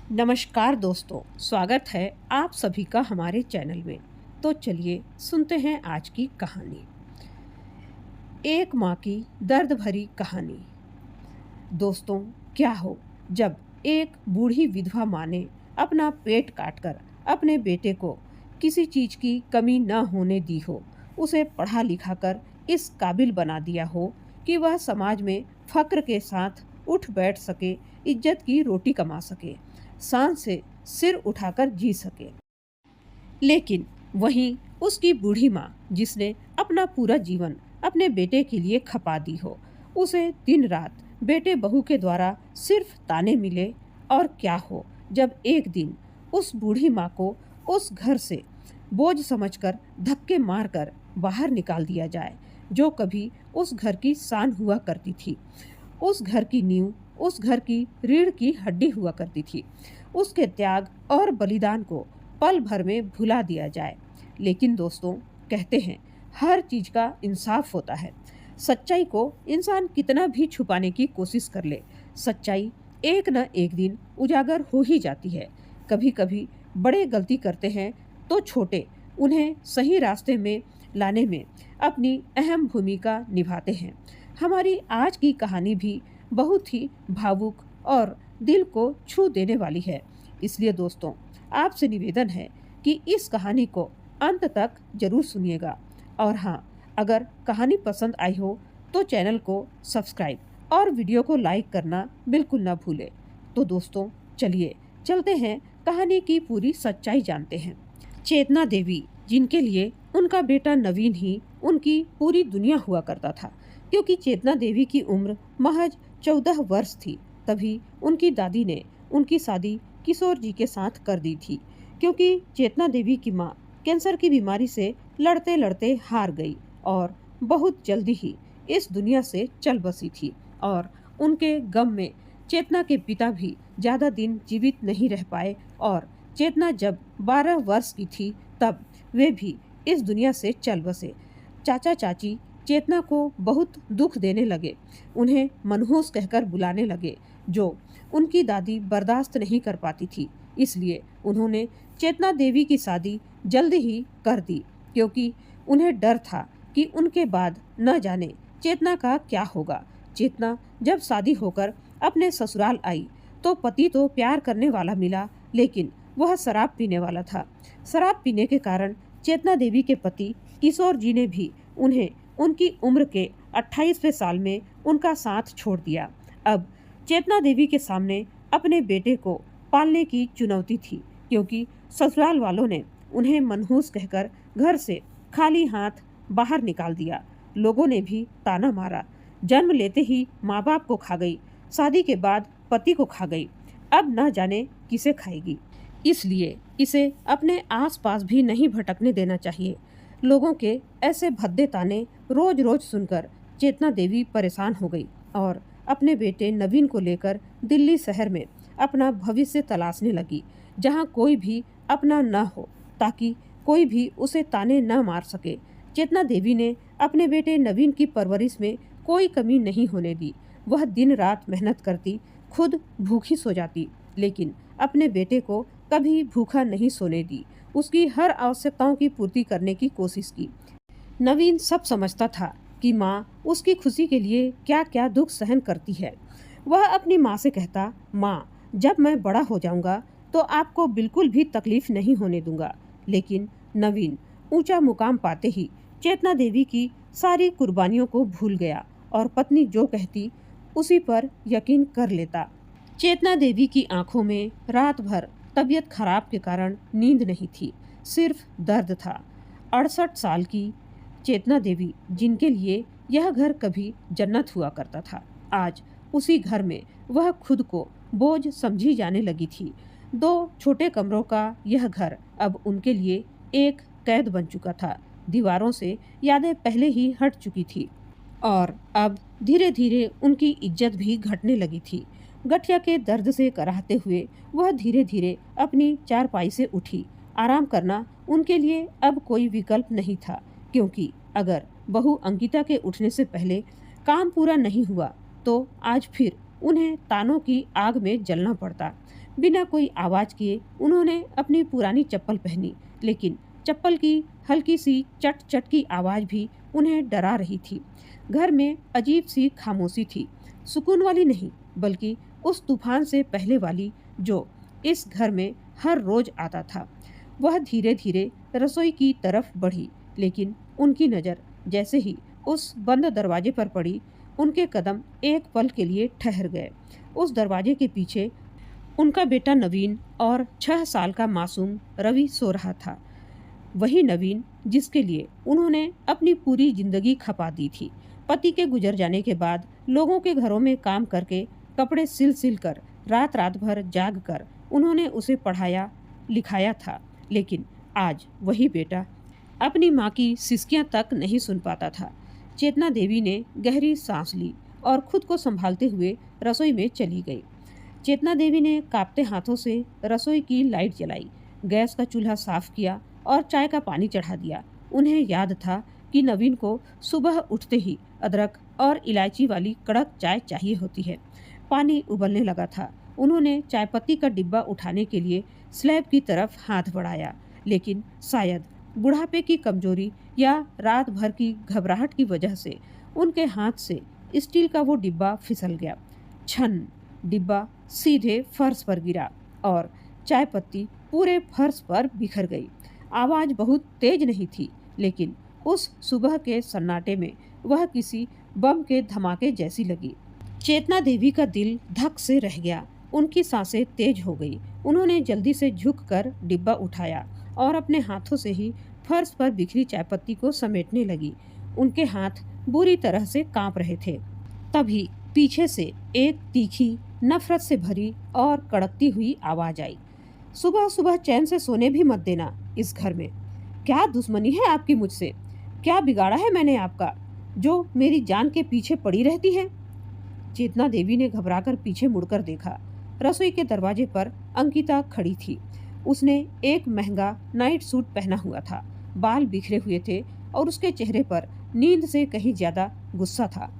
नमस्कार दोस्तों, स्वागत है आप सभी का हमारे चैनल में। तो चलिए सुनते हैं आज की कहानी। एक माँ की दर्द भरी कहानी। दोस्तों, क्या हो जब एक बूढ़ी विधवा माँ ने अपना पेट काटकर अपने बेटे को किसी चीज की कमी न होने दी हो, उसे पढ़ा लिखा कर इस काबिल बना दिया हो कि वह समाज में फक्र के साथ उठ बैठ सके, इज्जत की रोटी कमा सके, शान से सिर उठाकर जी सके। लेकिन वहीं उसकी बूढ़ी माँ, जिसने अपना पूरा जीवन अपने बेटे के लिए खपा दी हो, उसे दिन रात बेटे बहू के द्वारा सिर्फ ताने मिले। और क्या हो जब एक दिन उस बूढ़ी माँ को उस घर से बोझ समझकर धक्के मारकर बाहर निकाल दिया जाए, जो कभी उस घर की शान हुआ करती थी, उस घर की नींव, उस घर की रीढ़ की हड्डी हुआ करती थी। उसके त्याग और बलिदान को पल भर में भुला दिया जाए। लेकिन दोस्तों, कहते हैं हर चीज का इंसाफ होता है। सच्चाई को इंसान कितना भी छुपाने की कोशिश कर ले, सच्चाई एक न एक दिन उजागर हो ही जाती है। कभी कभी बड़े गलती करते हैं तो छोटे उन्हें सही रास्ते में लाने में अपनी अहम भूमिका निभाते हैं। हमारी आज की कहानी भी बहुत ही भावुक और दिल को छू देने वाली है। इसलिए दोस्तों, आपसे निवेदन है कि इस कहानी को अंत तक जरूर सुनिएगा। और हाँ, अगर कहानी पसंद आई हो तो चैनल को सब्सक्राइब और वीडियो को लाइक करना बिल्कुल ना भूलें। तो दोस्तों, चलिए चलते हैं, कहानी की पूरी सच्चाई जानते हैं। चेतना देवी, जिनके लिए उनका बेटा नवीन ही उनकी पूरी दुनिया हुआ करता था, क्योंकि चेतना देवी की उम्र महज 14 वर्ष थी, तभी उनकी दादी ने उनकी शादी किशोर जी के साथ कर दी थी। क्योंकि चेतना देवी की माँ कैंसर की बीमारी से लड़ते लड़ते हार गई और बहुत जल्दी ही इस दुनिया से चल बसी थी। और उनके गम में चेतना के पिता भी ज़्यादा दिन जीवित नहीं रह पाए। और चेतना जब 12 वर्ष की थी तब वे भी इस दुनिया से चल बसे। चाचा चाची चेतना को बहुत दुख देने लगे, उन्हें मनहूस कहकर बुलाने लगे, जो उनकी दादी बर्दाश्त नहीं कर पाती थी। इसलिए उन्होंने चेतना देवी की शादी जल्दी ही कर दी, क्योंकि उन्हें डर था कि उनके बाद न जाने चेतना का क्या होगा। चेतना जब शादी होकर अपने ससुराल आई तो पति तो प्यार करने वाला मिला, लेकिन वह शराब पीने वाला था। शराब पीने के कारण चेतना देवी के पति किशोर जी ने भी उन्हें उनकी उम्र के 28वें साल में उनका साथ छोड़ दिया। अब चेतना देवी के सामने अपने बेटे को पालने की चुनौती थी, क्योंकि ससुराल वालों ने उन्हें मनहूस कहकर घर से खाली हाथ बाहर निकाल दिया। लोगों ने भी ताना मारा, जन्म लेते ही माँ बाप को खा गई, शादी के बाद पति को खा गई, अब न जाने किसे खाएगी। इसलिए इसे अपने आसपास भी नहीं भटकने देना चाहिए। लोगों के ऐसे भद्दे ताने रोज रोज सुनकर चेतना देवी परेशान हो गई और अपने बेटे नवीन को लेकर दिल्ली शहर में अपना भविष्य तलाशने लगी, जहां कोई भी अपना न हो, ताकि कोई भी उसे ताने न मार सके। चेतना देवी ने अपने बेटे नवीन की परवरिश में कोई कमी नहीं होने दी। वह दिन रात मेहनत करती, खुद भूखी सो जाती, लेकिन अपने बेटे को कभी भूखा नहीं सोने दी। उसकी हर आवश्यकताओं की पूर्ति करने की कोशिश की। नवीन सब समझता था कि माँ उसकी खुशी के लिए क्या क्या दुख सहन करती है। वह अपनी माँ से कहता, माँ, जब मैं बड़ा हो जाऊंगा तो आपको बिल्कुल भी तकलीफ नहीं होने दूंगा। लेकिन नवीन ऊंचा मुकाम पाते ही चेतना देवी की सारी कुर्बानियों को भूल गया और पत्नी जो कहती उसी पर यकीन कर लेता। चेतना देवी की आंखों में रात भर तबीयत खराब के कारण नींद नहीं थी, सिर्फ दर्द था। 68 साल की चेतना देवी, जिनके लिए यह घर कभी जन्नत हुआ करता था, आज उसी घर में वह खुद को बोझ समझी जाने लगी थी। 2 छोटे कमरों का यह घर अब उनके लिए एक कैद बन चुका था। दीवारों से यादें पहले ही हट चुकी थी और अब धीरे धीरे उनकी इज्जत भी घटने लगी थी। गठिया के दर्द से कराहते हुए वह धीरे धीरे अपनी चारपाई से उठी। आराम करना उनके लिए अब कोई विकल्प नहीं था, क्योंकि अगर बहू अंकिता के उठने से पहले काम पूरा नहीं हुआ तो आज फिर उन्हें तानों की आग में जलना पड़ता। बिना कोई आवाज़ किए उन्होंने अपनी पुरानी चप्पल पहनी, लेकिन चप्पल की हल्की सी चट चट की आवाज़ भी उन्हें डरा रही थी। घर में अजीब सी खामोशी थी, सुकून वाली नहीं, बल्कि उस तूफान से पहले वाली जो इस घर में हर रोज आता था। वह धीरे धीरे रसोई की तरफ बढ़ी, लेकिन उनकी नज़र जैसे ही उस बंद दरवाजे पर पड़ी, उनके कदम एक पल के लिए ठहर गए। उस दरवाजे के पीछे उनका बेटा नवीन और 6 साल का मासूम रवि सो रहा था। वही नवीन जिसके लिए उन्होंने अपनी पूरी जिंदगी खपा दी थी। पति के गुजर जाने के बाद लोगों के घरों में काम करके, कपड़े सिल सिल कर, रात रात भर जाग कर उन्होंने उसे पढ़ाया लिखाया था, लेकिन आज वही बेटा अपनी माँ की सिसकियाँ तक नहीं सुन पाता था। चेतना देवी ने गहरी सांस ली और खुद को संभालते हुए रसोई में चली गई। चेतना देवी ने कांपते हाथों से रसोई की लाइट जलाई, गैस का चूल्हा साफ किया और चाय का पानी चढ़ा दिया। उन्हें याद था कि नवीन को सुबह उठते ही अदरक और इलायची वाली कड़क चाय चाहिए होती है। पानी उबलने लगा था। उन्होंने चाय पत्ती का डिब्बा उठाने के लिए स्लैब की तरफ हाथ बढ़ाया, लेकिन शायद बुढ़ापे की कमजोरी या रात भर की घबराहट की वजह से उनके हाथ से स्टील का वो डिब्बा फिसल गया। छन, डिब्बा सीधे फर्श पर गिरा और चाय पत्ती पूरे फर्श पर बिखर गई। आवाज़ बहुत तेज नहीं थी, लेकिन उस सुबह के सन्नाटे में वह किसी बम के धमाके जैसी लगी। चेतना देवी का दिल धक से रह गया। उनकी सांसें तेज हो गई। उन्होंने जल्दी से झुककर डिब्बा उठाया और अपने हाथों से ही फर्श पर बिखरी चायपत्ती को समेटने लगी। उनके हाथ बुरी तरह से कांप रहे थे। तभी पीछे से एक तीखी, नफरत से भरी और कड़कती हुई आवाज आई। सुबह सुबह चैन से सोने भी मत देना इस घर में। क्या दुश्मनी है आपकी मुझसे? क्या बिगाड़ा है मैंने आपका, जो मेरी जान के पीछे पड़ी रहती है? चेतना देवी ने घबराकर पीछे मुड़कर देखा। रसोई के दरवाजे पर अंकिता खड़ी थी। उसने एक महंगा नाइट सूट पहना हुआ था, बाल बिखरे हुए थे और उसके चेहरे पर नींद से कहीं ज्यादा गुस्सा था।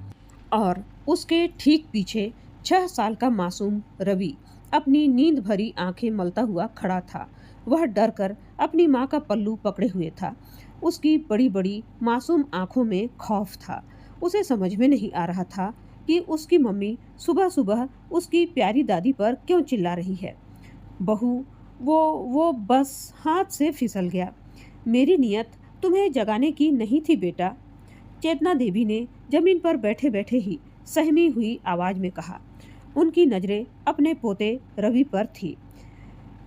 और उसके ठीक पीछे 6 साल का मासूम रवि अपनी नींद भरी आंखें मलता हुआ खड़ा था। वह डर कर अपनी माँ का पल्लू पकड़े हुए था। उसकी बड़ी बड़ी मासूम आंखों में खौफ था। उसे समझ में नहीं आ रहा था कि उसकी मम्मी सुबह सुबह उसकी प्यारी दादी पर क्यों चिल्ला रही है। बहू, वो बस हाथ से फिसल गया। मेरी नियत तुम्हें जगाने की नहीं थी बेटा, चेतना देवी ने जमीन पर बैठे बैठे ही सहमी हुई आवाज में कहा। उनकी नजरें अपने पोते रवि पर थी।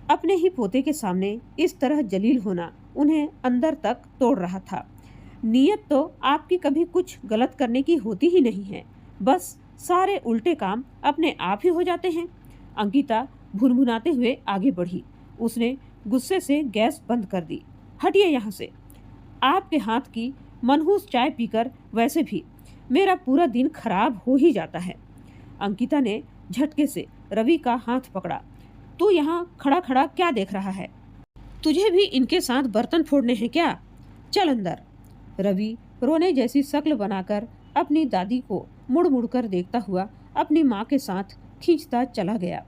अपने ही पोते के सामने इस तरह जलील होना उन्हें अंदर तक तोड़ रहा था। नियत तो आपकी कभी कुछ गलत करने की होती ही नहीं है, बस सारे उल्टे काम अपने आप ही हो जाते हैं। अंकिता भुनभुनाते हुए आगे बढ़ी। उसने गुस्से से गैस बंद कर दी। हटिए यहाँ से। आपके हाथ की मनहूस चाय पीकर वैसे भी मेरा पूरा दिन खराब हो ही जाता है। अंकिता ने झटके से रवि का हाथ पकड़ा। तू यहाँ खड़ा खड़ा क्या देख रहा है? तुझे भी इनके साथ बर्तन फोड़ने हैं क्या? चल अंदर। रवि रोने जैसी शक्ल बनाकर अपनी दादी को मुड़ मुड़ कर देखता हुआ अपनी माँ के साथ खींचता चला गया।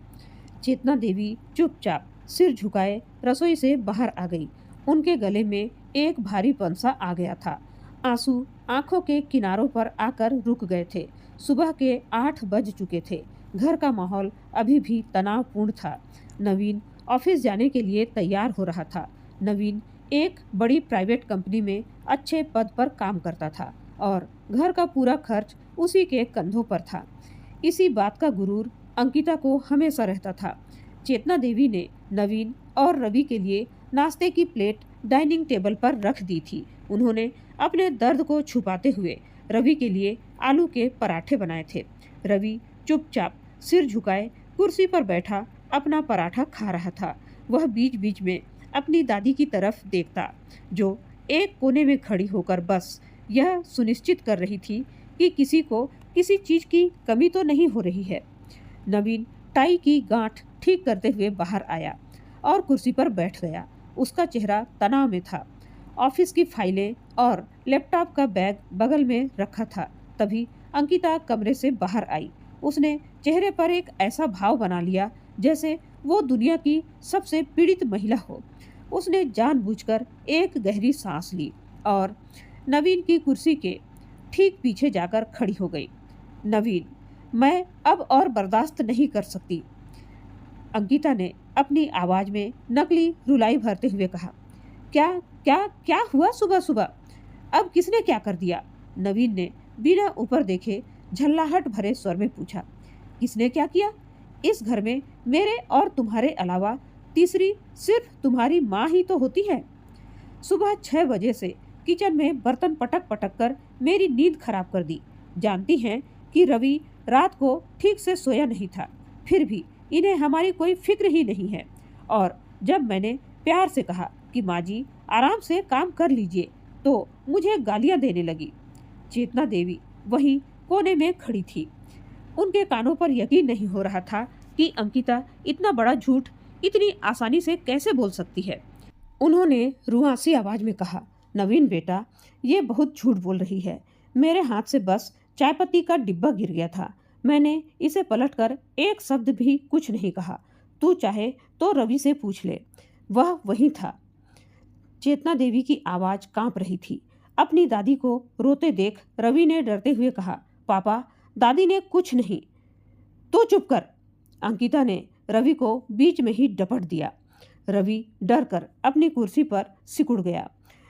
चेतना देवी चुपचाप सिर झुकाए रसोई से बाहर आ गई। उनके गले में एक भारीपन सा आ गया था। आंसू आंखों के किनारों पर आकर रुक गए थे। सुबह के 8 बज चुके थे। घर का माहौल अभी भी तनावपूर्ण था। नवीन ऑफिस जाने के लिए तैयार हो रहा था। नवीन एक बड़ी प्राइवेट कंपनी में अच्छे पद पर काम करता था और घर का पूरा खर्च उसी के कंधों पर था। इसी बात का गुरूर अंकिता को हमेशा रहता था। चेतना देवी ने नवीन और रवि के लिए नाश्ते की प्लेट डाइनिंग टेबल पर रख दी थी। उन्होंने अपने दर्द को छुपाते हुए रवि के लिए आलू के पराठे बनाए थे। रवि चुपचाप सिर झुकाए कुर्सी पर बैठा अपना पराठा खा रहा था। वह बीच बीच में अपनी दादी की तरफ देखता, जो एक कोने में खड़ी होकर बस यह सुनिश्चित कर रही थी कि किसी को किसी चीज की कमी तो नहीं हो रही है। नवीन टाई की गांठ ठीक करते हुए बाहर आया और कुर्सी पर बैठ गया। उसका चेहरा तनाव में था। ऑफिस की फाइलें और लैपटॉप का बैग बगल में रखा था। तभी अंकिता कमरे से बाहर आई। उसने चेहरे पर एक ऐसा भाव बना लिया जैसे वो दुनिया की सबसे पीड़ित महिला हो। उसने जानबूझकर एक गहरी सांस ली और नवीन की कुर्सी के ठीक पीछे जाकर खड़ी हो गई। नवीन, मैं अब और बर्दाश्त नहीं कर सकती, अंकिता ने अपनी आवाज में नकली रुलाई भरते हुए कहा। क्या क्या क्या हुआ सुबह सुबह? अब किसने क्या कर दिया? नवीन ने बिना ऊपर देखे झल्लाहट भरे स्वर में पूछा। किसने क्या किया? इस घर में मेरे और तुम्हारे अलावा तीसरी सिर्फ तुम्हारी माँ ही तो होती है। सुबह 6 बजे से किचन में बर्तन पटक पटक कर मेरी नींद खराब कर दी। जानती हैं कि रवि रात को ठीक से सोया नहीं था, फिर भी इन्हें हमारी कोई फिक्र ही नहीं है। और जब मैंने प्यार से कहा कि माँ जी आराम से काम कर लीजिए तो मुझे गालियाँ देने लगी। चेतना देवी वहीं कोने में खड़ी थी। उनके कानों पर यकीन नहीं हो रहा था कि अंकिता इतना बड़ा झूठ इतनी आसानी से कैसे बोल सकती है। उन्होंने रुआसी आवाज में कहा, नवीन बेटा, ये बहुत झूठ बोल रही है। मेरे हाथ से बस चाय पत्ती का डिब्बा गिर गया था। मैंने इसे पलटकर एक शब्द भी कुछ नहीं कहा। तू चाहे तो रवि से पूछ ले, वह वहीं था। चेतना देवी की आवाज कांप रही थी। अपनी दादी को रोते देख रवि ने डरते हुए कहा, पापा, दादी ने कुछ नहीं। तो चुप कर। अंकिता ने रवि को बीच में ही डपट दिया। रवि डर कर अपनी कुर्सी पर सिकुड़ गया।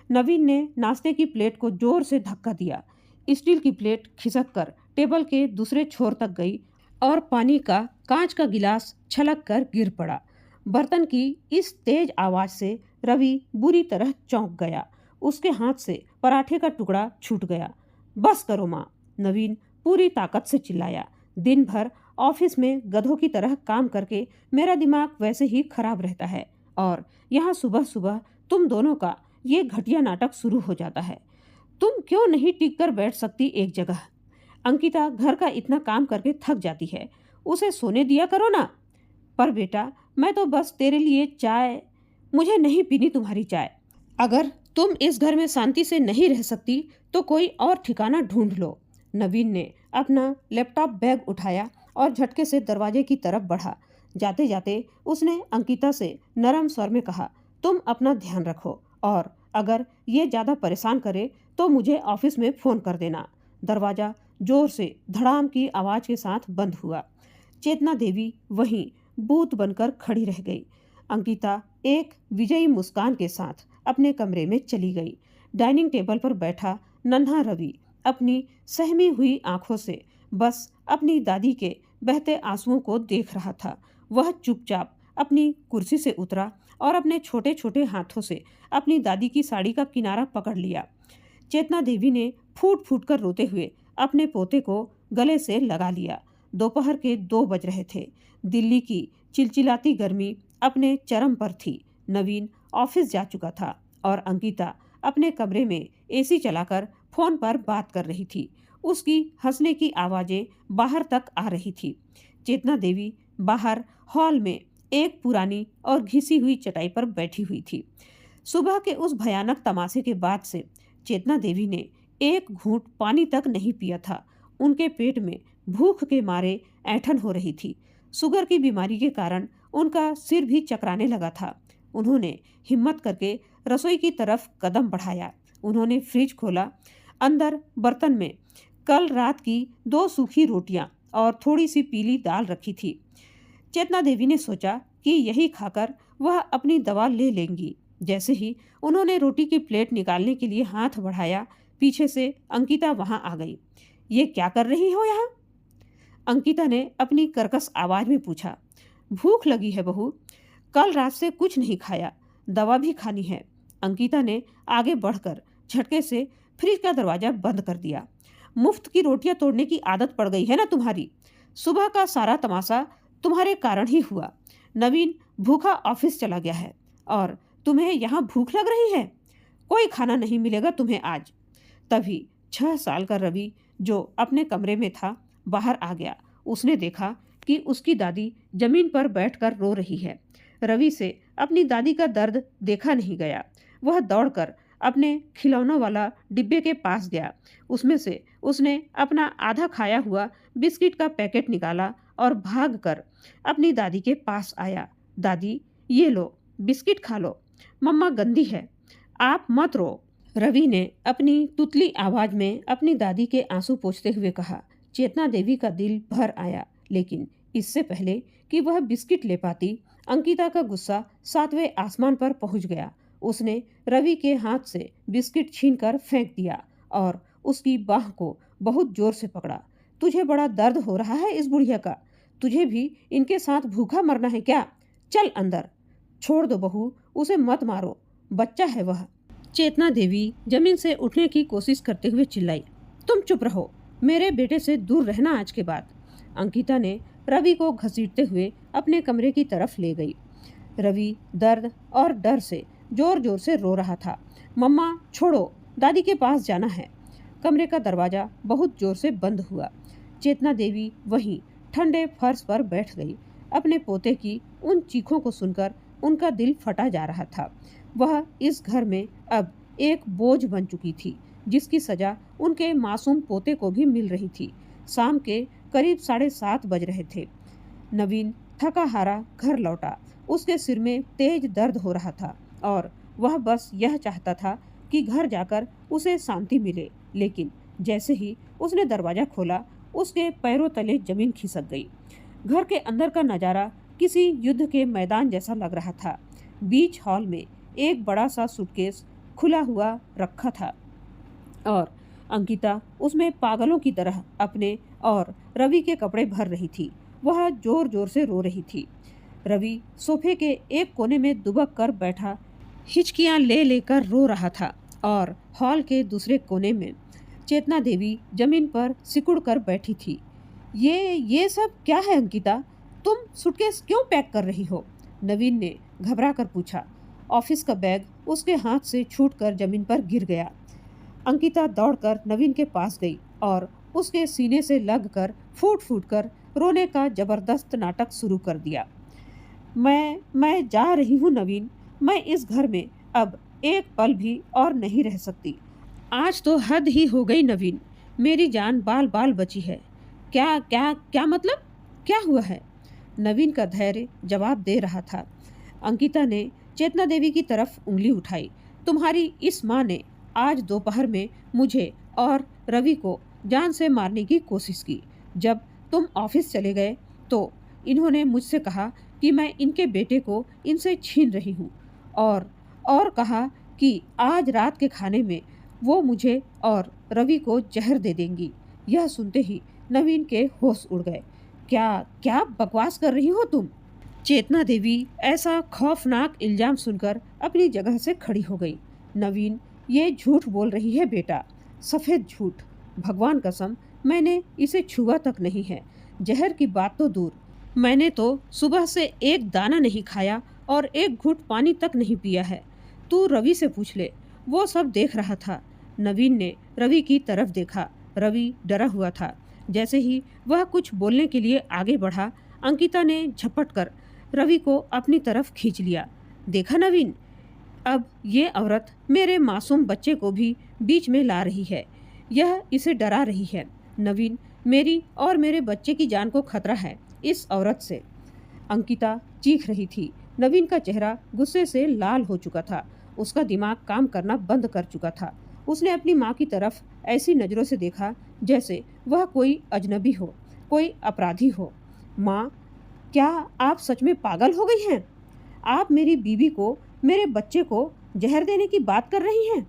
नवीन ने नाश्ते की प्लेट को जोर से धक्का दिया। स्टील की प्लेट खिसक कर टेबल के दूसरे छोर तक गई और पानी का कांच का गिलास छलक कर गिर पड़ा। बर्तन की इस तेज आवाज से रवि बुरी तरह चौंक गया। उसके हाथ से पराठे का टुकड़ा छूट गया। बस करो माँ, नवीन पूरी ताकत से चिल्लाया। दिन भर ऑफिस में गधों की तरह काम करके मेरा दिमाग वैसे ही खराब रहता है और यहाँ सुबह सुबह तुम दोनों का ये घटिया नाटक शुरू हो जाता है। तुम क्यों नहीं टिक कर बैठ सकती एक जगह? अंकिता घर का इतना काम करके थक जाती है, उसे सोने दिया करो ना। पर बेटा, मैं तो बस तेरे लिए चाय, मुझे नहीं पीनी तुम्हारी चाय। अगर तुम इस घर में शांति से नहीं रह सकती तो कोई और ठिकाना ढूंढ लो। नवीन ने अपना लैपटॉप बैग उठाया और झटके से दरवाजे की तरफ बढ़ा। जाते जाते उसने अंकिता से नरम स्वर में कहा, तुम अपना ध्यान रखो और अगर ये ज़्यादा परेशान करे तो मुझे ऑफिस में फ़ोन कर देना। दरवाज़ा जोर से धड़ाम की आवाज़ के साथ बंद हुआ। चेतना देवी वहीं बूत बनकर खड़ी रह गई। अंकिता एक विजयी मुस्कान के साथ अपने कमरे में चली गई। डाइनिंग टेबल पर बैठा नन्हा रवि अपनी सहमी हुई आंखों से बस अपनी दादी के बहते आंसुओं को देख रहा था। वह चुपचाप अपनी कुर्सी से उतरा और अपने छोटे छोटे हाथों से अपनी दादी की साड़ी का किनारा पकड़ लिया। चेतना देवी ने फूट फूट कर रोते हुए अपने पोते को गले से लगा लिया। दोपहर के 2 बज रहे थे। दिल्ली की चिलचिलाती गर्मी अपने चरम पर थी। नवीन ऑफिस जा चुका था और अंकिता अपने कमरे में एसी चलाकर फोन पर बात कर रही थी। उसकी हंसने की आवाज़ें बाहर तक आ रही थी। चेतना देवी बाहर हॉल में एक पुरानी और घिसी हुई चटाई पर बैठी हुई थी। सुबह के उस भयानक तमाशे के बाद से चेतना देवी ने एक घूंट पानी तक नहीं पिया था। उनके पेट में भूख के मारे ऐंठन हो रही थी। शुगर की बीमारी के कारण उनका सिर भी चकराने लगा था। उन्होंने हिम्मत करके रसोई की तरफ कदम बढ़ाया। उन्होंने फ्रिज खोला। अंदर बर्तन में कल रात की 2 सूखी रोटियां और थोड़ी सी पीली दाल रखी थी। चेतना देवी ने सोचा कि यही खाकर वह अपनी दवा ले लेंगी। जैसे ही उन्होंने रोटी की प्लेट निकालने के लिए हाथ बढ़ाया, पीछे से अंकिता वहां आ गई। ये क्या कर रही हो यहाँ? अंकिता ने अपनी कर्कश आवाज में पूछा। भूख लगी है बहू, कल रात से कुछ नहीं खाया, दवा भी खानी है। अंकिता ने आगे बढ़कर झटके से फ्रिज का दरवाजा बंद कर दिया। मुफ्त की रोटियां तोड़ने की आदत पड़ गई है ना तुम्हारी। सुबह का सारा तमाशा तुम्हारे कारण ही हुआ। नवीन भूखा ऑफिस चला गया है और तुम्हें यहाँ भूख लग रही है। कोई खाना नहीं मिलेगा तुम्हें आज। तभी 6 साल का रवि जो अपने कमरे में था बाहर आ गया। उसने देखा कि उसकी दादी जमीन पर बैठकर रो रही है। रवि से अपनी दादी का दर्द देखा नहीं गया। वह दौड़कर अपने खिलौनों वाला डिब्बे के पास गया। उसमें से उसने अपना आधा खाया हुआ बिस्किट का पैकेट निकाला और भागकर अपनी दादी के पास आया। दादी ये लो, बिस्किट खा लो, मम्मा गंदी है, आप मत रो। रवि ने अपनी तुतली आवाज में अपनी दादी के आंसू पोंछते हुए कहा। चेतना देवी का दिल भर आया, लेकिन इससे पहले कि वह बिस्किट ले पाती, अंकिता का गुस्सा 7वें आसमान पर पहुंच गया। उसने रवि के हाथ से बिस्किट छीनकर फेंक दिया और उसकी बाह को बहुत जोर से पकड़ा। तुझे बड़ा दर्द हो रहा है इस बुढ़िया का? तुझे भी इनके साथ भूखा मरना है क्या? चल अंदर। छोड़ दो बहू, उसे मत मारो, बच्चा है वह। चेतना देवी जमीन से उठने की कोशिश करते हुए चिल्लाई। तुम चुप रहो, मेरे बेटे से दूर रहना आज के बाद। अंकिता ने रवि को घसीटते हुए अपने कमरे की तरफ ले गई। रवि दर्द और डर से जोर जोर से रो रहा था। मम्मा छोड़ो, दादी के पास जाना है। कमरे का दरवाजा बहुत जोर से बंद हुआ। चेतना देवी वहीं ठंडे फर्श पर बैठ गई। अपने पोते की उन चीखों को सुनकर उनका दिल फटा जा रहा था। वह इस घर में अब एक बोझ बन चुकी थी, जिसकी सजा उनके मासूम पोते को भी मिल रही थी। शाम के करीब 7:30 बज रहे थे। नवीन थका हारा घर लौटा। उसके सिर में तेज दर्द हो रहा था और वह बस यह चाहता था कि घर जाकर उसे शांति मिले। लेकिन जैसे ही उसने दरवाजा खोला, उसके पैरों तले जमीन खिसक गई। घर के अंदर का नज़ारा किसी युद्ध के मैदान जैसा लग रहा था। बीच हॉल में एक बड़ा सा सूटकेस खुला हुआ रखा था और अंकिता उसमें पागलों की तरह अपने और रवि के कपड़े भर रही थी। वह जोर जोर से रो रही थी। रवि सोफे के एक कोने में दुबक कर बैठा हिचकियां ले लेकर रो रहा था और हॉल के दूसरे कोने में चेतना देवी जमीन पर सिकुड़ कर बैठी थी। ये सब क्या है अंकिता? तुम सूटकेस क्यों पैक कर रही हो? नवीन ने घबरा कर पूछा। ऑफिस का बैग उसके हाथ से छूटकर जमीन पर गिर गया। अंकिता दौड़कर नवीन के पास गई और उसके सीने से लगकर फूट फूट कर रोने का जबरदस्त नाटक शुरू कर दिया। मैं जा रही हूँ नवीन, मैं इस घर में अब एक पल भी और नहीं रह सकती। आज तो हद ही हो गई नवीन, मेरी जान बाल बाल बची है। क्या क्या क्या मतलब? क्या हुआ है? नवीन का धैर्य जवाब दे रहा था। अंकिता ने चेतना देवी की तरफ उंगली उठाई। तुम्हारी इस माँ ने आज दोपहर में मुझे और रवि को जान से मारने की कोशिश की। जब तुम ऑफिस चले गए तो इन्होंने मुझसे कहा कि मैं इनके बेटे को इनसे छीन रही हूँ और कहा कि आज रात के खाने में वो मुझे और रवि को जहर दे देंगी। यह सुनते ही नवीन के होश उड़ गए। क्या क्या बकवास कर रही हो तुम? चेतना देवी ऐसा खौफनाक इल्जाम सुनकर अपनी जगह से खड़ी हो गई। नवीन, ये झूठ बोल रही है बेटा, सफ़ेद झूठ। भगवान कसम, मैंने इसे छुआ तक नहीं है। जहर की बात तो दूर, मैंने तो सुबह से एक दाना नहीं खाया और एक घूंट पानी तक नहीं पिया है। तू रवि से पूछ ले, वो सब देख रहा था। नवीन ने रवि की तरफ देखा। रवि डरा हुआ था। जैसे ही वह कुछ बोलने के लिए आगे बढ़ा, अंकिता ने झपट कर रवि को अपनी तरफ खींच लिया। देखा नवीन, अब ये औरत मेरे मासूम बच्चे को भी बीच में ला रही है। यह इसे डरा रही है। नवीन, मेरी और मेरे बच्चे की जान को खतरा है इस औरत से। अंकिता चीख रही थी। नवीन का चेहरा गुस्से से लाल हो चुका था। उसका दिमाग काम करना बंद कर चुका था। उसने अपनी माँ की तरफ ऐसी नज़रों से देखा जैसे वह कोई अजनबी हो, कोई अपराधी हो। माँ, क्या आप सच में पागल हो गई हैं? आप मेरी बीवी को, मेरे बच्चे को जहर देने की बात कर रही हैं?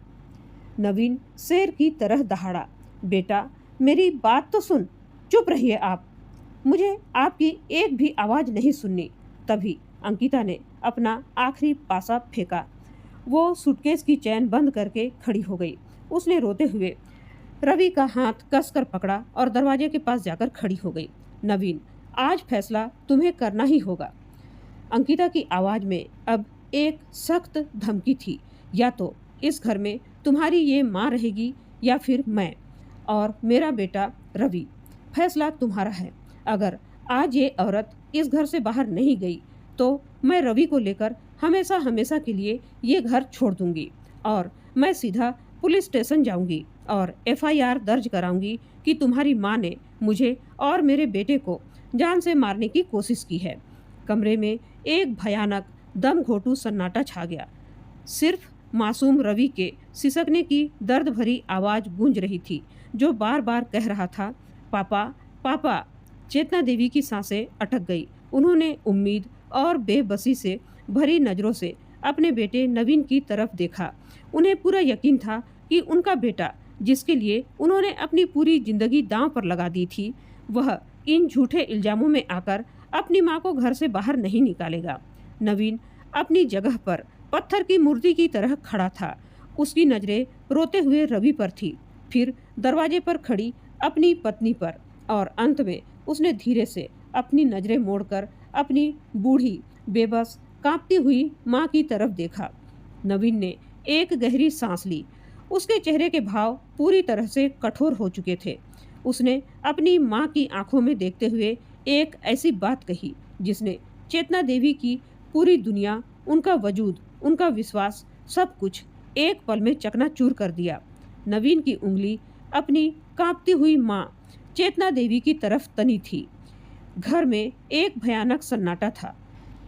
नवीन शेर की तरह दहाड़ा। बेटा, मेरी बात तो सुन। चुप रहिए आप, मुझे आपकी एक भी आवाज़ नहीं सुननी। तभी अंकिता ने अपना आखिरी पासा फेंका। वो सूटकेस की चैन बंद करके खड़ी हो गई। उसने रोते हुए रवि का हाथ कसकर पकड़ा और दरवाजे के पास जाकर खड़ी हो गई। नवीन, आज फैसला तुम्हें करना ही होगा। अंकिता की आवाज़ में अब एक सख्त धमकी थी। या तो इस घर में तुम्हारी ये माँ रहेगी या फिर मैं और मेरा बेटा रवि। फैसला तुम्हारा है। अगर आज ये औरत इस घर से बाहर नहीं गई तो मैं रवि को लेकर हमेशा हमेशा के लिए ये घर छोड़ दूंगी और मैं सीधा पुलिस स्टेशन जाऊंगी और FIR दर्ज कराऊंगी कि तुम्हारी माँ ने मुझे और मेरे बेटे को जान से मारने की कोशिश की है। कमरे में एक भयानक दम घोटू सन्नाटा छा गया। सिर्फ मासूम रवि के सिसकने की दर्द भरी आवाज़ गूंज रही थी, जो बार बार कह रहा था, पापा पापा। चेतना देवी की सांसें अटक गई। उन्होंने उम्मीद और बेबसी से भरी नज़रों से अपने बेटे नवीन की तरफ देखा। उन्हें पूरा यकीन था कि उनका बेटा, जिसके लिए उन्होंने अपनी पूरी जिंदगी दांव पर लगा दी थी, वह इन झूठे इल्जामों में आकर अपनी माँ को घर से बाहर नहीं निकालेगा। नवीन अपनी जगह पर पत्थर की मूर्ति की तरह खड़ा था। उसकी नज़रें रोते हुए रवि पर थी, फिर दरवाजे पर खड़ी अपनी पत्नी पर, और अंत में उसने धीरे से अपनी नज़रें मोड़कर अपनी बूढ़ी, बेबस, कांपती हुई माँ की तरफ देखा। नवीन ने एक गहरी सांस ली। उसके चेहरे के भाव पूरी तरह से कठोर हो चुके थे। उसने अपनी माँ की आंखों में देखते हुए एक ऐसी बात कही जिसने चेतना देवी की पूरी दुनिया, उनका वजूद, उनका विश्वास, सब कुछ एक पल में चकनाचूर कर दिया। नवीन की उंगली अपनी कांपती हुई माँ चेतना देवी की तरफ तनी थी। घर में एक भयानक सन्नाटा था।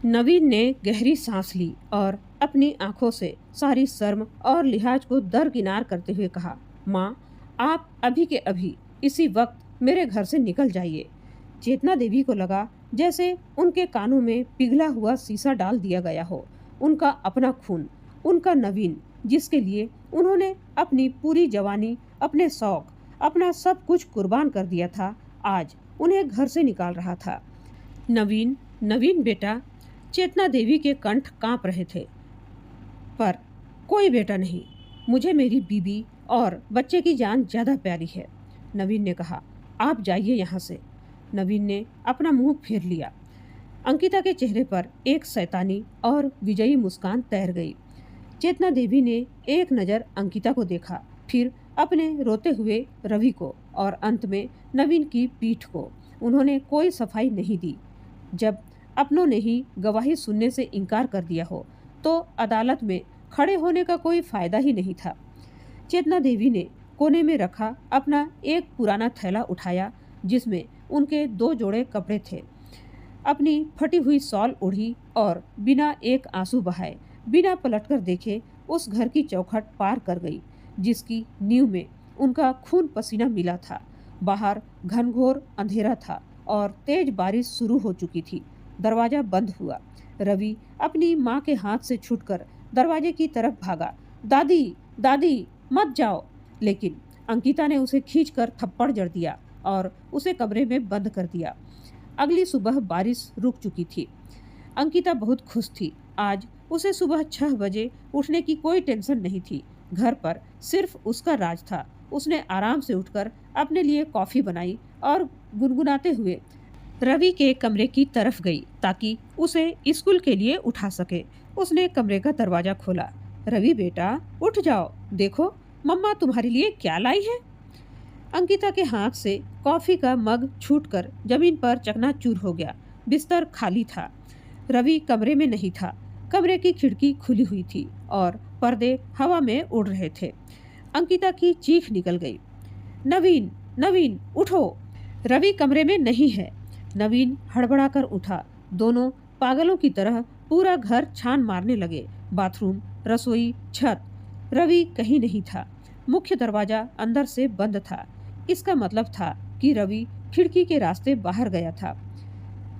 नवीन ने गहरी सांस ली और अपनी आंखों से सारी शर्म और लिहाज को दरकिनार करते हुए कहा, माँ, आप अभी के अभी इसी वक्त मेरे घर से निकल जाइए। चेतना देवी को लगा जैसे उनके कानों में पिघला हुआ शीशा डाल दिया गया हो। उनका अपना खून, उनका नवीन, जिसके लिए उन्होंने अपनी पूरी जवानी, अपने शौक, अपना सब कुछ कुर्बान कर दिया था, आज उन्हें घर से निकाल रहा था। नवीन, नवीन बेटा। चेतना देवी के कंठ कांप रहे थे। पर कोई बेटा नहीं, मुझे मेरी बीबी और बच्चे की जान ज़्यादा प्यारी है। नवीन ने कहा, आप जाइए यहाँ से। नवीन ने अपना मुंह फेर लिया। अंकिता के चेहरे पर एक शैतानी और विजयी मुस्कान तैर गई। चेतना देवी ने एक नज़र अंकिता को देखा, फिर अपने रोते हुए रवि को, और अंत में नवीन की पीठ को। उन्होंने कोई सफाई नहीं दी। जब अपनों ने ही गवाही सुनने से इनकार कर दिया हो, तो अदालत में खड़े होने का कोई फायदा ही नहीं था। चेतना देवी ने कोने में रखा अपना एक पुराना थैला उठाया, जिसमें उनके 2 जोड़े कपड़े थे। अपनी फटी हुई शॉल ओढ़ी और बिना एक आंसू बहाए, बिना पलटकर देखे, उस घर की चौखट पार कर गई, जिसकी नींव में उनका खून पसीना मिला था। बाहर घनघोर अंधेरा था और तेज बारिश शुरू हो चुकी थी। दरवाजा बंद हुआ। रवि अपनी माँ के हाथ से छूटकर दरवाजे की तरफ भागा। दादी, दादी, मत जाओ। लेकिन अंकिता ने उसे खींचकर थप्पड़ जड़ दिया और उसे कमरे में बंद कर दिया। अगली सुबह बारिश रुक चुकी थी। अंकिता बहुत खुश थी। आज उसे सुबह 6 बजे उठने की कोई टेंशन नहीं थी। घर पर सिर्फ उसका राज था। उसने आराम से उठकर अपने लिए कॉफ़ी बनाई और गुनगुनाते हुए रवि के कमरे की तरफ गई ताकि उसे स्कूल के लिए उठा सके। उसने कमरे का दरवाज़ा खोला। रवि बेटा, उठ जाओ, देखो मम्मा तुम्हारे लिए क्या लाई है। अंकिता के हाथ से कॉफ़ी का मग छूटकर जमीन पर चकनाचूर हो गया। बिस्तर खाली था। रवि कमरे में नहीं था। कमरे की खिड़की खुली हुई थी और पर्दे हवा में उड़ रहे थे। अंकिता की चीख निकल गई, नवीन, नवीन, उठो। रवि कमरे में नहीं है। नवीन हड़बड़ाकर उठा। दोनों पागलों की तरह पूरा घर छान मारने लगे। बाथरूम, रसोई, छत। रवि कहीं नहीं था। मुख्य दरवाजा अंदर से बंद था। इसका मतलब था कि रवि खिड़की के रास्ते बाहर गया था।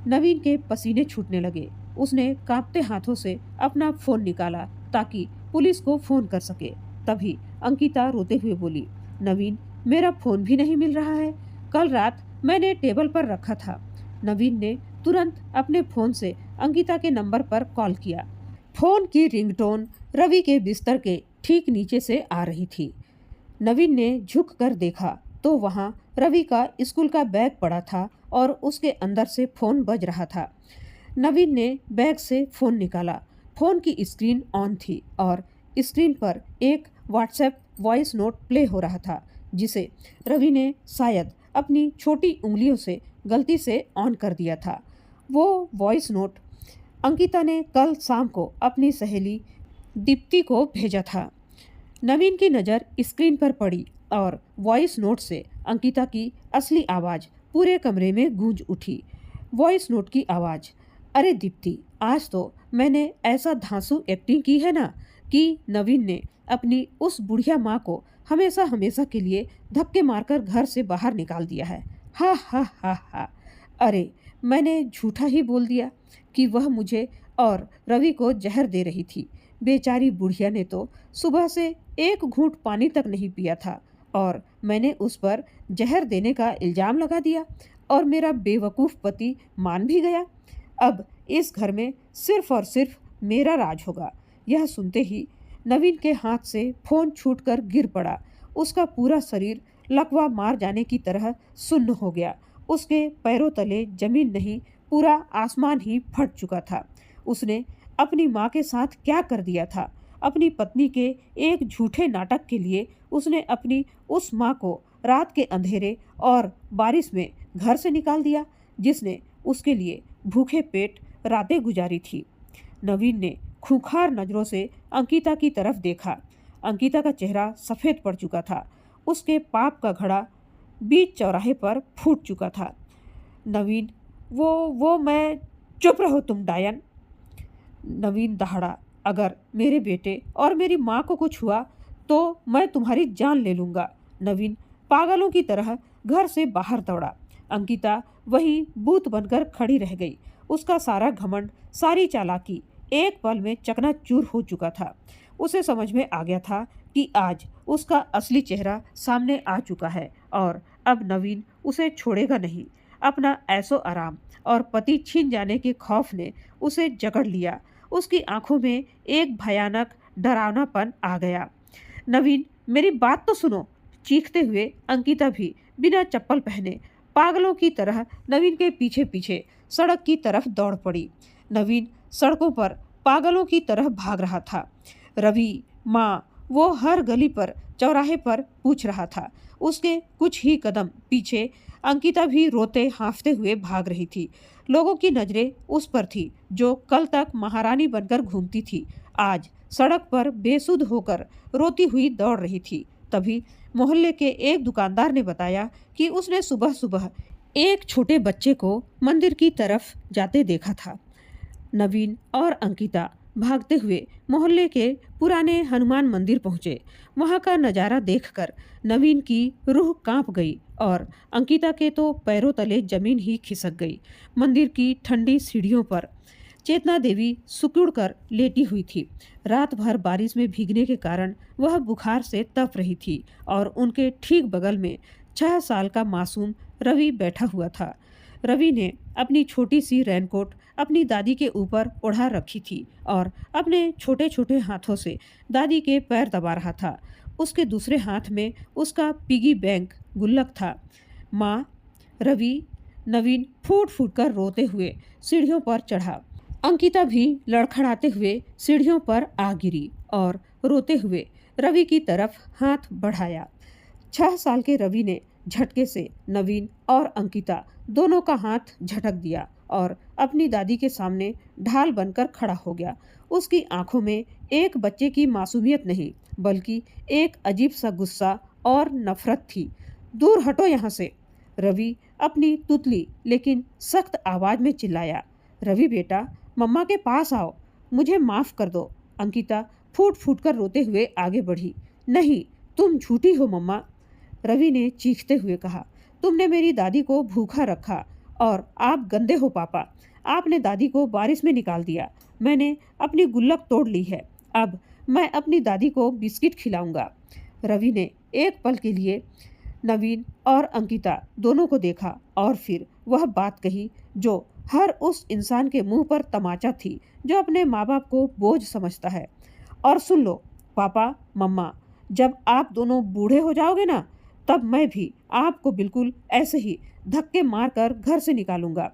नवीन के पसीने छूटने लगे। उसने कांपते हाथों से अपना फोन निकाला ताकि पुलिस को फोन कर सके। तभी अंकिता रोते हुए बोली, नवीन, मेरा फोन भी नहीं मिल रहा है। कल रात मैंने टेबल पर रखा था। नवीन ने तुरंत अपने फोन से अंकिता के नंबर पर कॉल किया। फोन की रिंगटोन रवि के बिस्तर के ठीक नीचे से आ रही थी। नवीन ने झुक कर देखा तो वहाँ रवि का स्कूल का बैग पड़ा था और उसके अंदर से फोन बज रहा था। नवीन ने बैग से फोन निकाला। फोन की स्क्रीन ऑन थी और स्क्रीन पर एक व्हाट्सएप वॉइस नोट प्ले हो रहा था, जिसे रवि ने शायद अपनी छोटी उंगलियों से गलती से ऑन कर दिया था। वो वॉइस नोट अंकिता ने कल शाम को अपनी सहेली दीप्ति को भेजा था। नवीन की नज़र स्क्रीन पर पड़ी और वॉइस नोट से अंकिता की असली आवाज़ पूरे कमरे में गूंज उठी। वॉइस नोट की आवाज़, अरे दीप्ति, आज तो मैंने ऐसा धांसू एक्टिंग की है ना कि नवीन ने अपनी उस बुढ़िया माँ को हमेशा हमेशा के लिए धक्के मारकर घर से बाहर निकाल दिया है। हा हा हा हा। अरे, मैंने झूठा ही बोल दिया कि वह मुझे और रवि को जहर दे रही थी। बेचारी बुढ़िया ने तो सुबह से एक घूंट पानी तक नहीं पिया था और मैंने उस पर जहर देने का इल्जाम लगा दिया और मेरा बेवकूफ़ पति मान भी गया। अब इस घर में सिर्फ और सिर्फ मेरा राज होगा। यह सुनते ही नवीन के हाथ से फोन छूटकर गिर पड़ा। उसका पूरा शरीर लकवा मार जाने की तरह सुन्न हो गया। उसके पैरों तले जमीन नहीं, पूरा आसमान ही फट चुका था। उसने अपनी माँ के साथ क्या कर दिया था? अपनी पत्नी के एक झूठे नाटक के लिए उसने अपनी उस माँ को रात के अंधेरे और बारिश में घर से निकाल दिया, जिसने उसके लिए भूखे पेट रातें गुजारी थी। नवीन ने खूंखार नजरों से अंकिता की तरफ देखा। अंकिता का चेहरा सफ़ेद पड़ चुका था। उसके पाप का घड़ा बीच चौराहे पर फूट चुका था। नवीन, वो मैं। चुप रहो तुम डायन। नवीन दहाड़ा, अगर मेरे बेटे और मेरी माँ को कुछ हुआ तो मैं तुम्हारी जान ले लूँगा। नवीन पागलों की तरह घर से बाहर दौड़ा। अंकिता वहीं बूत बनकर खड़ी रह गई। उसका सारा घमंड, सारी चालाकी एक पल में चकनाचूर हो चुका था। उसे समझ में आ गया था कि आज उसका असली चेहरा सामने आ चुका है और अब नवीन उसे छोड़ेगा नहीं। अपना ऐसो आराम और पति छीन जाने के खौफ ने उसे जकड़ लिया। उसकी आंखों में एक भयानक डरावनापन आ गया। नवीन, मेरी बात तो सुनो। चीखते हुए अंकिता भी बिना चप्पल पहने पागलों की तरह नवीन के पीछे पीछे सड़क की तरफ दौड़ पड़ी। नवीन सड़कों पर पागलों की तरह भाग रहा था। रवि, माँ, वो हर गली पर, चौराहे पर पूछ रहा था। उसके कुछ ही कदम पीछे अंकिता भी रोते हाँफते हुए भाग रही थी। लोगों की नजरें उस पर थी जो कल तक महारानी बनकर घूमती थी, आज सड़क पर बेसुध होकर रोती हुई दौड़ रही थी। तभी मोहल्ले के एक दुकानदार ने बताया कि उसने सुबह सुबह एक छोटे बच्चे को मंदिर की तरफ जाते देखा था। नवीन और अंकिता भागते हुए मोहल्ले के पुराने हनुमान मंदिर पहुंचे। वहां का नज़ारा देखकर नवीन की रूह कांप गई और अंकिता के तो पैरों तले जमीन ही खिसक गई। मंदिर की ठंडी सीढ़ियों पर चेतना देवी सिकुड़ कर लेटी हुई थी। रात भर बारिश में भीगने के कारण वह बुखार से तप रही थी और उनके ठीक बगल में 6 साल का मासूम रवि बैठा हुआ था। रवि ने अपनी छोटी सी रेनकोट अपनी दादी के ऊपर ओढ़ा रखी थी और अपने छोटे छोटे हाथों से दादी के पैर दबा रहा था। उसके दूसरे हाथ में उसका पिगी बैंक गुल्लक था। माँ, रवि, नवीन फूट फूट कर रोते हुए सीढ़ियों पर चढ़ा। अंकिता भी लड़खड़ाते हुए सीढ़ियों पर आ गिरी और रोते हुए रवि की तरफ हाथ बढ़ाया। 6 साल के रवि ने झटके से नवीन और अंकिता दोनों का हाथ झटक दिया और अपनी दादी के सामने ढाल बनकर खड़ा हो गया। उसकी आंखों में एक बच्चे की मासूमियत नहीं, बल्कि एक अजीब सा गुस्सा और नफरत थी। दूर हटो यहाँ से। रवि अपनी तुतली लेकिन सख्त आवाज में चिल्लाया। रवि बेटा, मम्मा के पास आओ, मुझे माफ कर दो। अंकिता फूट फूट कर रोते हुए आगे बढ़ी। नहीं, तुम झूठी हो मम्मा, रवि ने चीखते हुए कहा। तुमने मेरी दादी को भूखा रखा और आप गंदे हो पापा। आपने दादी को बारिश में निकाल दिया। मैंने अपनी गुल्लक तोड़ ली है। अब मैं अपनी दादी को बिस्किट खिलाऊंगा। रवि ने एक पल के लिए नवीन और अंकिता दोनों को देखा और फिर वह बात कही जो हर उस इंसान के मुंह पर तमाचा थी जो अपने माँ बाप को बोझ समझता है। और सुन लो पापा, मम्मा, जब आप दोनों बूढ़े हो जाओगे ना, तब मैं भी आपको बिल्कुल ऐसे ही धक्के मारकर घर से निकालूंगा।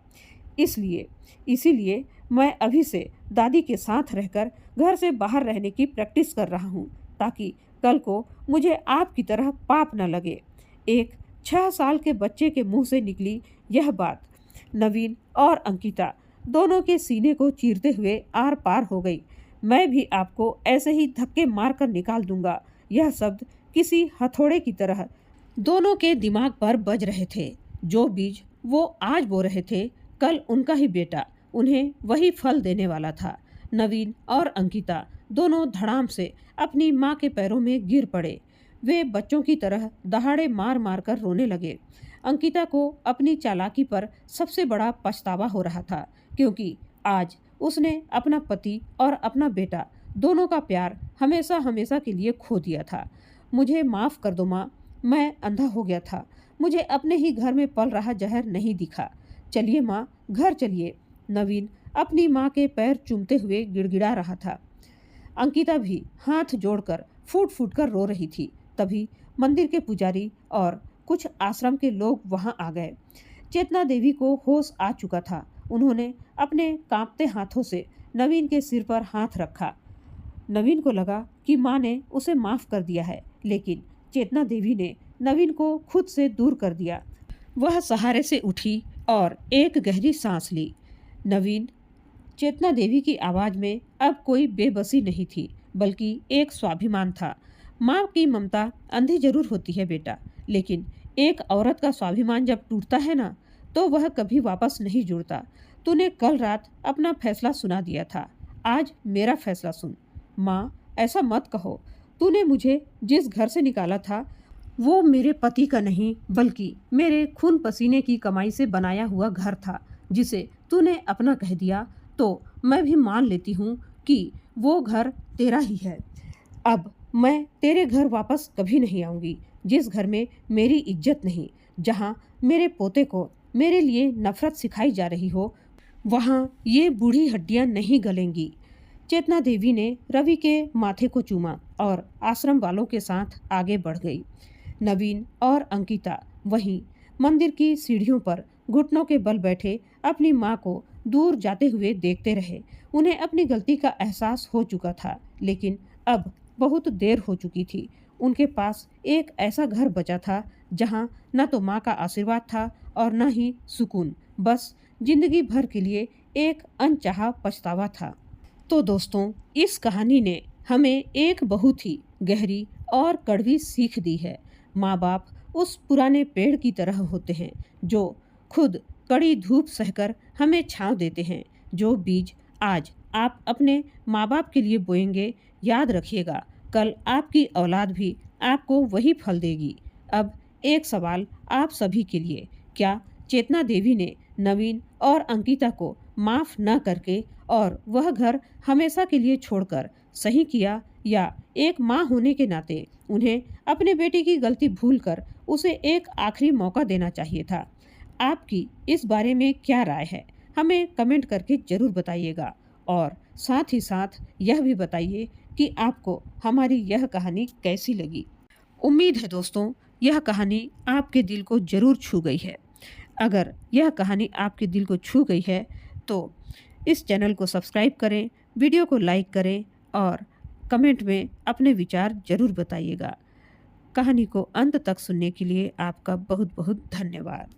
इसीलिए मैं अभी से दादी के साथ रहकर घर से बाहर रहने की प्रैक्टिस कर रहा हूँ, ताकि कल को मुझे आपकी तरह पाप न लगे। एक 6 साल के बच्चे के मुंह से निकली यह बात नवीन और अंकिता दोनों के सीने को चीरते हुए आर पार हो गई। मैं भी आपको ऐसे ही धक्के मार कर निकाल दूंगा। यह शब्द किसी हथौड़े की तरह दोनों के दिमाग पर बज रहे थे। जो बीज वो आज बो रहे थे, कल उनका ही बेटा उन्हें वही फल देने वाला था। नवीन और अंकिता दोनों धड़ाम से अपनी माँ के पैरों में गिर पड़े। वे बच्चों की तरह दहाड़े मार मार कर रोने लगे। अंकिता को अपनी चालाकी पर सबसे बड़ा पछतावा हो रहा था, क्योंकि आज उसने अपना पति और अपना बेटा दोनों का प्यार हमेशा हमेशा के लिए खो दिया था। मुझे माफ़ कर दो माँ, मैं अंधा हो गया था। मुझे अपने ही घर में पल रहा जहर नहीं दिखा। चलिए माँ, घर चलिए। नवीन अपनी माँ के पैर चूमते हुए गिड़गिड़ा रहा था। अंकिता भी हाथ जोड़कर फूट फूट कर रो रही थी। तभी मंदिर के पुजारी और कुछ आश्रम के लोग वहां आ गए। चेतना देवी को होश आ चुका था। उन्होंने अपने कांपते हाथों से नवीन के सिर पर हाथ रखा। नवीन को लगा कि माँ ने उसे माफ कर दिया है, लेकिन चेतना देवी ने नवीन को खुद से दूर कर दिया। वह सहारे से उठी और एक गहरी सांस ली। नवीन, चेतना देवी की आवाज में अब कोई बेबसी नहीं थी, बल्कि एक स्वाभिमान था। माँ की ममता अंधी जरूर होती है बेटा, लेकिन एक औरत का स्वाभिमान जब टूटता है ना, तो वह कभी वापस नहीं जुड़ता। तूने कल रात अपना फैसला सुना दिया था, आज मेरा फैसला सुन। माँ, ऐसा मत कहो। तूने मुझे जिस घर से निकाला था वो मेरे पति का नहीं, बल्कि मेरे खून पसीने की कमाई से बनाया हुआ घर था, जिसे तूने अपना कह दिया तो मैं भी मान लेती हूँ कि वो घर तेरा ही है। अब मैं तेरे घर वापस कभी नहीं आऊँगी, जिस घर में मेरी इज्जत नहीं, जहाँ मेरे पोते को मेरे लिए नफरत सिखाई जा रही हो, वहाँ ये बूढ़ी हड्डियाँ नहीं गलेंगी। चेतना देवी ने रवि के माथे को चूमा और आश्रम वालों के साथ आगे बढ़ गई। नवीन और अंकिता वहीं मंदिर की सीढ़ियों पर घुटनों के बल बैठे अपनी माँ को दूर जाते हुए देखते रहे। उन्हें अपनी गलती का एहसास हो चुका था, लेकिन अब बहुत देर हो चुकी थी। उनके पास एक ऐसा घर बचा था जहाँ न तो माँ का आशीर्वाद था और न ही सुकून, बस जिंदगी भर के लिए एक अनचाहा पछतावा था। तो दोस्तों, इस कहानी ने हमें एक बहुत ही गहरी और कड़वी सीख दी है। माँ बाप उस पुराने पेड़ की तरह होते हैं जो खुद कड़ी धूप सहकर हमें छांव देते हैं। जो बीज आज आप अपने माँ बाप के लिए बोएंगे, याद रखिएगा कल आपकी औलाद भी आपको वही फल देगी। अब एक सवाल आप सभी के लिए, क्या चेतना देवी ने नवीन और अंकिता को माफ न करके और वह घर हमेशा के लिए छोड़कर सही किया, या एक माँ होने के नाते उन्हें अपने बेटे की गलती भूलकर उसे एक आखिरी मौका देना चाहिए था? आपकी इस बारे में क्या राय है? हमें कमेंट करके ज़रूर बताइएगा और साथ ही साथ यह भी बताइए कि आपको हमारी यह कहानी कैसी लगी। उम्मीद है दोस्तों, यह कहानी आपके दिल को ज़रूर छू गई है। अगर यह कहानी आपके दिल को छू गई है तो इस चैनल को सब्सक्राइब करें, वीडियो को लाइक करें और कमेंट में अपने विचार ज़रूर बताइएगा। कहानी को अंत तक सुनने के लिए आपका बहुत बहुत धन्यवाद।